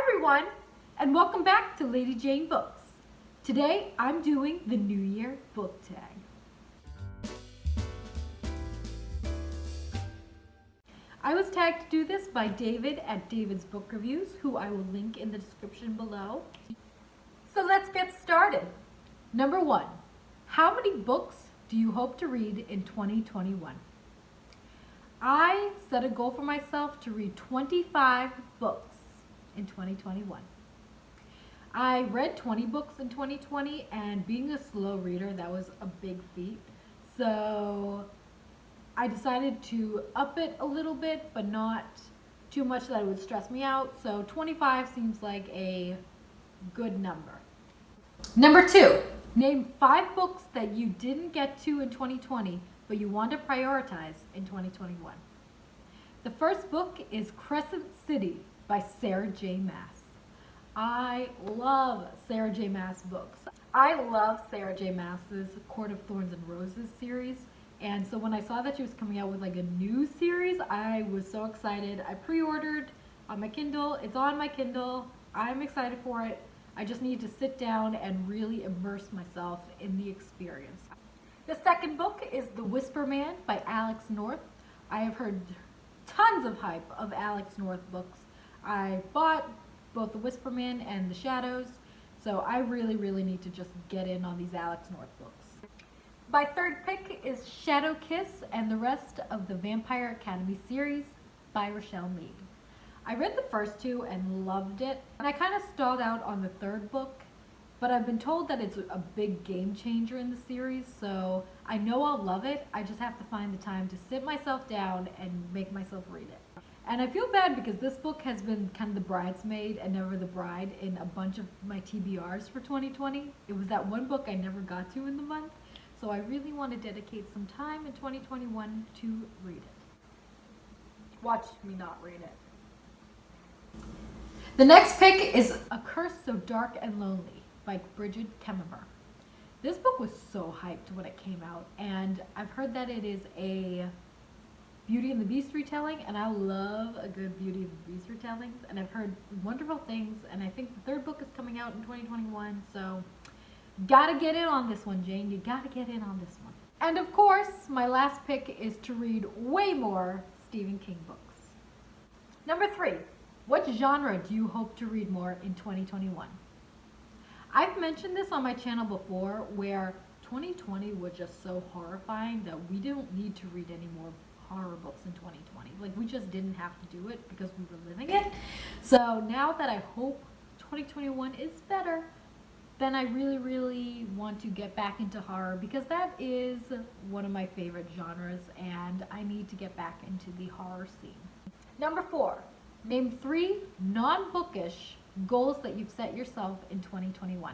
everyone, and welcome back to Lady Jane Books. Today I'm doing the New Year book tag. I was tagged to do this by David at David's Book Reviews, who I will link in the description below. So let's get started. Number 1, how many books do you hope to read in 2021? I set a goal for myself to read 25 books in 2021. I read 20 books in 2020, and being a slow reader, that was a big feat. So I decided to up it a little bit, but not too much that it would stress me out. So 25 seems like a good number. Number 2, name 5 books that you didn't get to in 2020, but you want to prioritize in 2021. The first book is Crescent City by Sarah J. Maas. I love Sarah J. Maas books. I love Sarah J. Maas's Court of Thorns and Roses series, and so when I saw that she was coming out with like a new series, I was so excited. I pre-ordered on my Kindle. It's on my Kindle. I'm excited for it. I just need to sit down and really immerse myself in the experience. The second book is The Whisper Man by Alex North. I have heard tons of hype of Alex North books. I bought both The Whisper Man and The Shadows, so I really need to just get in on these Alex North books. My third pick is Shadow Kiss and the rest of the Vampire Academy series by Rochelle Mead. I read the first 2 and loved it, and I kind of stalled out on the third book, but I've been told that it's a big game changer in the series, so I know I'll love it. I just have to find the time to sit myself down and make myself read it. And I feel bad because this book has been kind of the bridesmaid and never the bride in a bunch of my TBRs for 2020. It was that one book I never got to in the month, so I really want to dedicate some time in 2021 to read it. Watch me not read it. The next pick is A Curse So Dark and Lonely by Bridget Kemmerer. This book was so hyped when it came out, and I've heard that it is a Beauty and the Beast retelling, and I love a good Beauty and the Beast retellings, and I've heard wonderful things, and I think the third book is coming out in 2021, so gotta get in on this one, Jane. You gotta get in on this one. And of course, my last pick is to read way more Stephen King books. Number 3, what genre do you hope to read more in 2021? I've mentioned this on my channel before, where 2020 was just so horrifying that we don't need to read any more horror books in 2020. Like, we just didn't have to do it because we were living it. So now that I hope 2021 is better, then I really want to get back into horror, because that is one of my favorite genres, and I need to get back into the horror scene. Number 4, name 3 non-bookish goals that you've set yourself in 2021.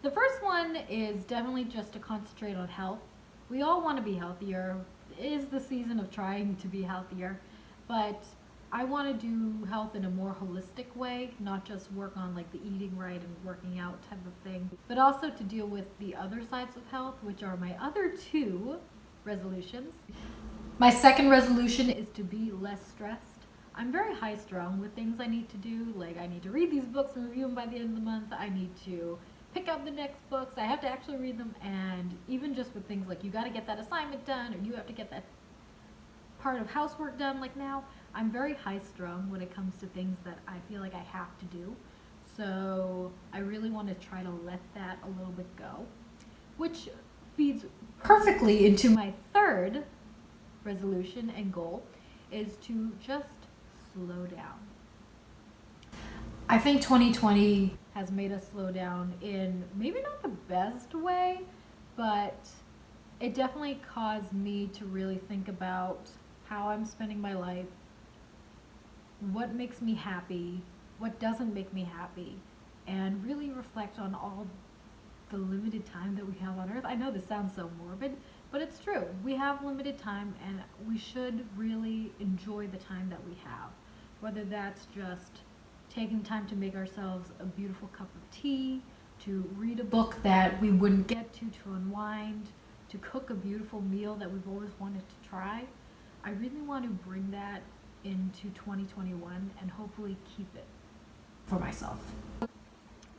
The first one is definitely just to concentrate on health. We all want to be healthier. It is the season of trying to be healthier, but I want to do health in a more holistic way, not just work on like the eating right and working out type of thing, but also to deal with the other sides of health, which are my other 2 resolutions. My second resolution is to be less stressed. I'm very high strung with things I need to do, like I need to read these books and review them by the end of the month. I need to pick up the next books. I have to actually read them, and even just with things like you got to get that assignment done, or you have to get that part of housework done, like now, I'm very high strung when it comes to things that I feel like I have to do. So I really want to try to let that a little bit go, which feeds perfectly into my third resolution and goal, is to just slow down. I think 2020 has made us slow down in maybe not the best way, but it definitely caused me to really think about how I'm spending my life, what makes me happy, what doesn't make me happy, and really reflect on all the limited time that we have on earth. I know this sounds so morbid, but it's true. We have limited time, and we should really enjoy the time that we have, whether that's just taking time to make ourselves a beautiful cup of tea, to read a book that we wouldn't get to unwind, to cook a beautiful meal that we've always wanted to try. I really want to bring that into 2021 and hopefully keep it for myself.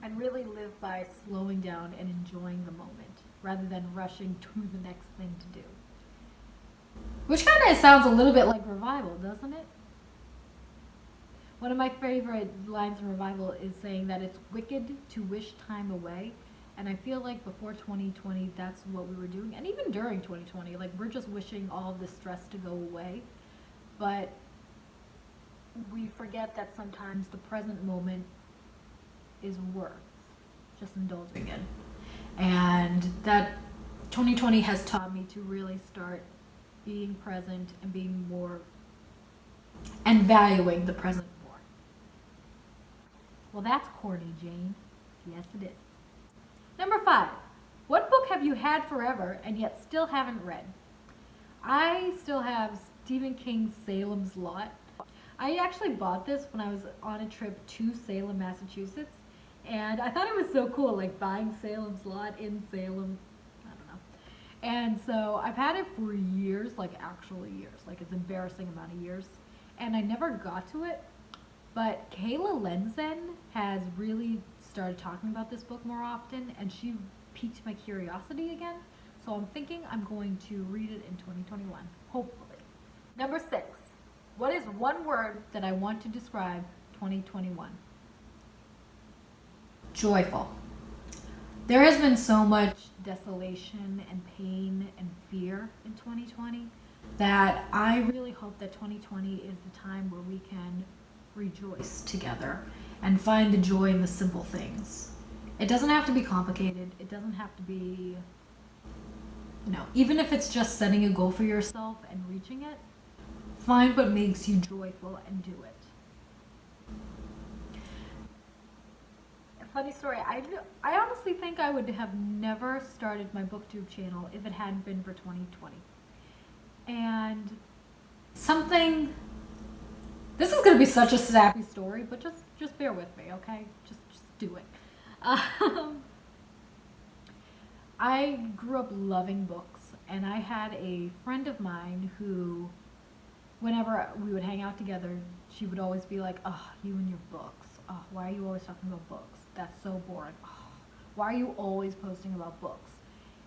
And really live by slowing down and enjoying the moment rather than rushing to the next thing to do. Which kind of sounds a little bit like Revival, doesn't it? One of my favorite lines in Revival is saying that it's wicked to wish time away. And I feel like before 2020, that's what we were doing. And even during 2020, like we're just wishing all of the stress to go away. But we forget that sometimes the present moment is worth just indulging in. And that 2020 has taught me to really start being present and being more and valuing the present more. Well, that's corny, Jane. Yes, it is. Number 5. What book have you had forever and yet still haven't read? I still have Stephen King's Salem's Lot. I actually bought this when I was on a trip to Salem, Massachusetts, and I thought it was so cool, like buying Salem's Lot in Salem. I don't know. And so I've had it for years, like actually years, like it's embarrassing amount of years, and I never got to it. But Kayla Lenzen has really started talking about this book more often, and she piqued my curiosity again. So I'm thinking I'm going to read it in 2021, hopefully. Number 6. What is one word that I want to describe 2021? Joyful. There has been so much desolation and pain and fear in 2020 that I really hope that 2020 is the time where we can rejoice together and find the joy in the simple things. It doesn't have to be complicated. It doesn't have to be, even if it's just setting a goal for yourself and reaching it, find what makes you joyful and do it. A funny story, I honestly think I would have never started my booktube channel if it hadn't been for 2020. And this is going to be such a sappy story, but just bear with me, okay? Just do it. I grew up loving books, and I had a friend of mine who, whenever we would hang out together, she would always be like, "Oh, you and your books. Oh, why are you always talking about books? That's so boring. Oh, why are you always posting about books?"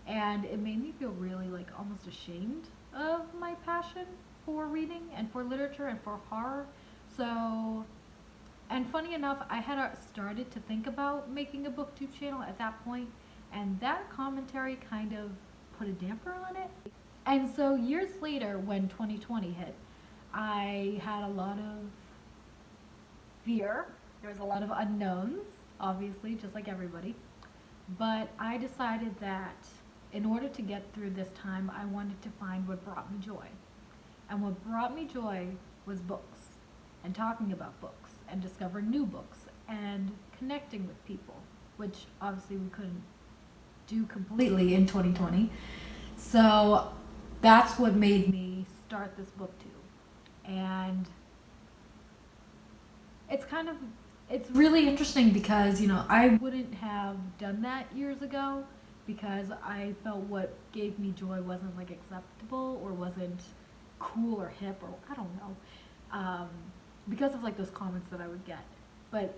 And it made me feel really like almost ashamed of my passion for reading and for literature and for horror. So, and funny enough, I had started to think about making a booktube channel at that point, and that commentary kind of put a damper on it. And so years later, when 2020 hit, I had a lot of fear. There was a lot of unknowns, obviously, just like everybody. But I decided that in order to get through this time, I wanted to find what brought me joy. And what brought me joy was books, and talking about books, and discovering new books, and connecting with people, which obviously we couldn't do completely in 2020. So that's what made me start this booktube. And it's really interesting because, I wouldn't have done that years ago because I felt what gave me joy wasn't like acceptable or wasn't cool or hip or I don't know, because of like those comments that I would get. But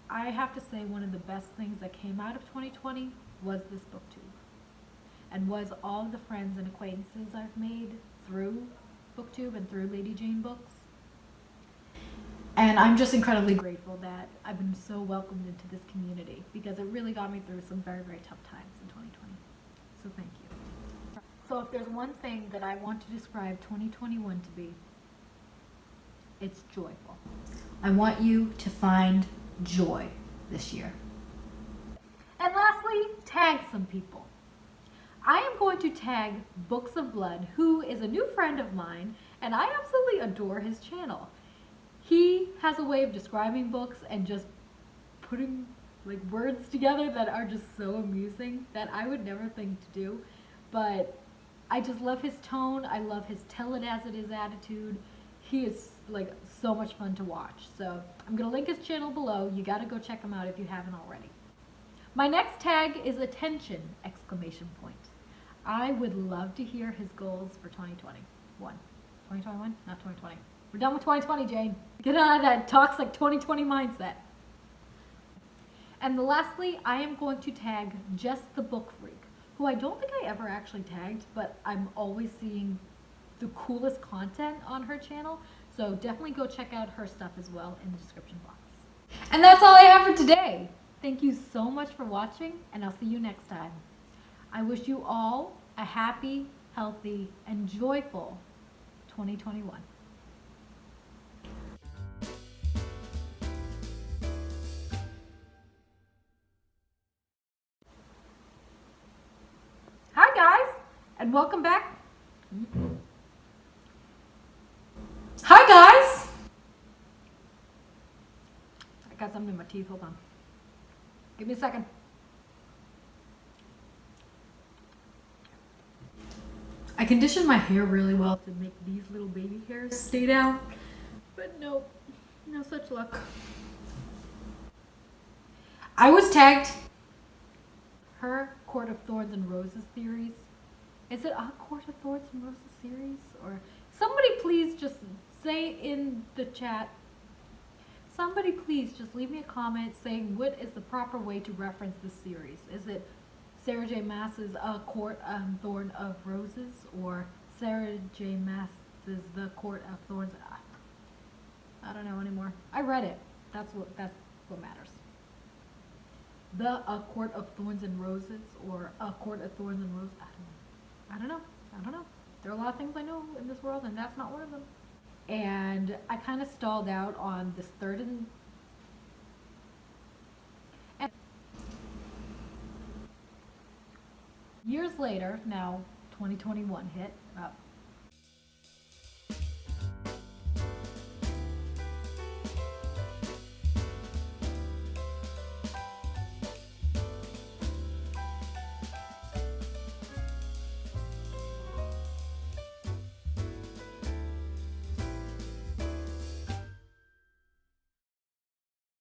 I have to say one of the best things that came out of 2020 was this booktube, and was all the friends and acquaintances I've made through booktube and through LadyJaneBooks. And I'm just incredibly grateful that I've been so welcomed into this community because it really got me through some very, very tough times in 2020. So thank you. So if there's one thing that I want to describe 2021 to be, it's joyful. I want you to find joy this year. And lastly, tag some people. I am going to tag Books of Blood, who is a new friend of mine, and I absolutely adore his channel. He has a way of describing books and just putting like words together that are just so amusing that I would never think to do. But I just love his tone. I love his tell it as it is attitude. He is like so much fun to watch. So I'm going to link his channel below. You got to go check him out if you haven't already. My next tag is attention! Exclamation point. I would love to hear his goals for 2021. 2021? Not 2020. We're done with 2020, Jane. Get out of that toxic 2020 mindset. And lastly, I am going to tag Just the Book Freak, who I don't think I ever actually tagged, but I'm always seeing the coolest content on her channel. So definitely go check out her stuff as well in the description box. And that's all I have for today. Thank you so much for watching, and I'll see you next time. I wish you all a happy, healthy, and joyful 2021. Hi guys, and welcome back. Hi guys. I got something in my teeth, hold on. Give me a second. I conditioned my hair really well to make these little baby hairs stay down, but no such luck. I was tagged her Court of Thorns and Roses series. Is it a Court of Thorns and Roses series? Or somebody please just say in the chat, somebody please just leave me a comment saying what is the proper way to reference this series. Is it Sarah J. Maas's Court Thorn of Roses, or Sarah J. Maas's The Court of Thorns? I don't know anymore. I read it. That's what matters. The Court of Thorns and Roses, or A Court of Thorns and Roses. I don't know. There are a lot of things I know in this world, and that's not one of them. And I kind of stalled out on this third and years later, now 2021 hit, about